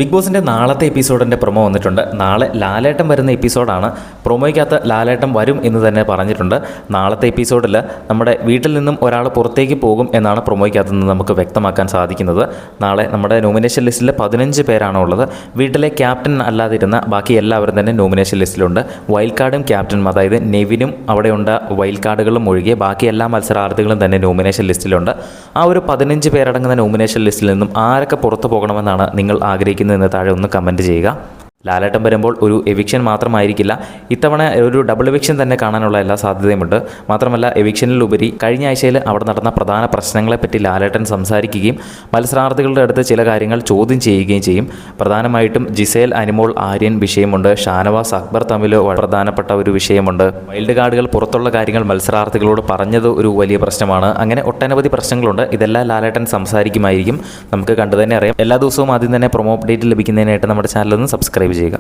Big ബോസിൻ്റെ നാളത്തെ എപ്പിസോഡിൻ്റെ promo വന്നിട്ടുണ്ട്. നാളെ ലാലേട്ടൻ വരുന്ന എപ്പിസോഡാണ്. പ്രൊമോയ്ക്കകത്ത് ലാലേട്ടൻ വരും എന്ന് തന്നെ പറഞ്ഞിട്ടുണ്ട്. നാളത്തെ എപ്പിസോഡിൽ നമ്മുടെ വീട്ടിൽ നിന്നും ഒരാൾ പുറത്തേക്ക് പോകും എന്നാണ് പ്രൊമോയ്ക്കകത്ത് നിന്ന് നമുക്ക് വ്യക്തമാക്കാൻ സാധിക്കുന്നത്. നാളെ നമ്മുടെ നോമിനേഷൻ ലിസ്റ്റിൽ 15 പേരാണ് ഉള്ളത്. വീട്ടിലെ ക്യാപ്റ്റൻ അല്ലാതിരുന്ന ബാക്കി എല്ലാവരും തന്നെ നോമിനേഷൻ ലിസ്റ്റിലുണ്ട്. വൈൽഡ് കാർഡും ക്യാപ്റ്റനും, അതായത് നെവിനും അവിടെയുണ്ട്, വൈൽഡ് കാർഡുകളും ഒഴികെ ബാക്കി എല്ലാ മത്സരാർത്ഥികളും തന്നെ നോമിനേഷൻ ലിസ്റ്റിലുണ്ട്. ആ ഒരു 15 പേരടങ്ങുന്ന നോമിനേഷൻ ലിസ്റ്റിൽ നിന്നും ആരൊക്കെ പുറത്തു പോകണമെന്നാണ് നിങ്ങൾ ആഗ്രഹിക്കുന്നത് എന്ന് താഴെ ഒന്ന് കമൻറ്റ് ചെയ്യുക. ലാലേട്ടൻ വരുമ്പോൾ ഒരു എവിക്ഷൻ മാത്രമായിരിക്കില്ല, ഇത്തവണ ഒരു ഡബിൾ എവിക്ഷൻ തന്നെ കാണാനുള്ള എല്ലാ സാധ്യതയുമുണ്ട്. മാത്രമല്ല, എവിക്ഷനിലുപരി കഴിഞ്ഞ ആഴ്ചയിൽ അവിടെ നടന്ന പ്രധാന പ്രശ്നങ്ങളെപ്പറ്റി ലാലേട്ടൻ സംസാരിക്കുകയും മത്സരാർത്ഥികളുടെ അടുത്ത് ചില കാര്യങ്ങൾ ചോദ്യം ചെയ്യുകയും ചെയ്യും. പ്രധാനമായിട്ടും ജിസേൽ, അനിമോൾ, ആര്യൻ വിഷയമുണ്ട്. ഷാനവാസ്, അക്ബർ തമ്മിൽ പ്രധാനപ്പെട്ട ഒരു വിഷയമുണ്ട്. വൈൽഡ് കാർഡുകൾ പുറത്തുള്ള കാര്യങ്ങൾ മത്സരാർത്ഥികളോട് പറഞ്ഞത് ഒരു വലിയ പ്രശ്നമാണ്. അങ്ങനെ ഒട്ടനവധി പ്രശ്നങ്ങളുണ്ട്. ഇതെല്ലാം ലാലേട്ടൻ സംസാരിക്കുമായിരിക്കും. നമുക്ക് കണ്ടു തന്നെ അറിയാം. എല്ലാ ദിവസവും ആദ്യം തന്നെ പ്രൊമോ അപ്ഡേറ്റ് ലഭിക്കുന്നതിനായിട്ട് നമ്മുടെ ചാനലൊന്ന് സബ്സ്ക്രൈബ് ചെയ്യുക.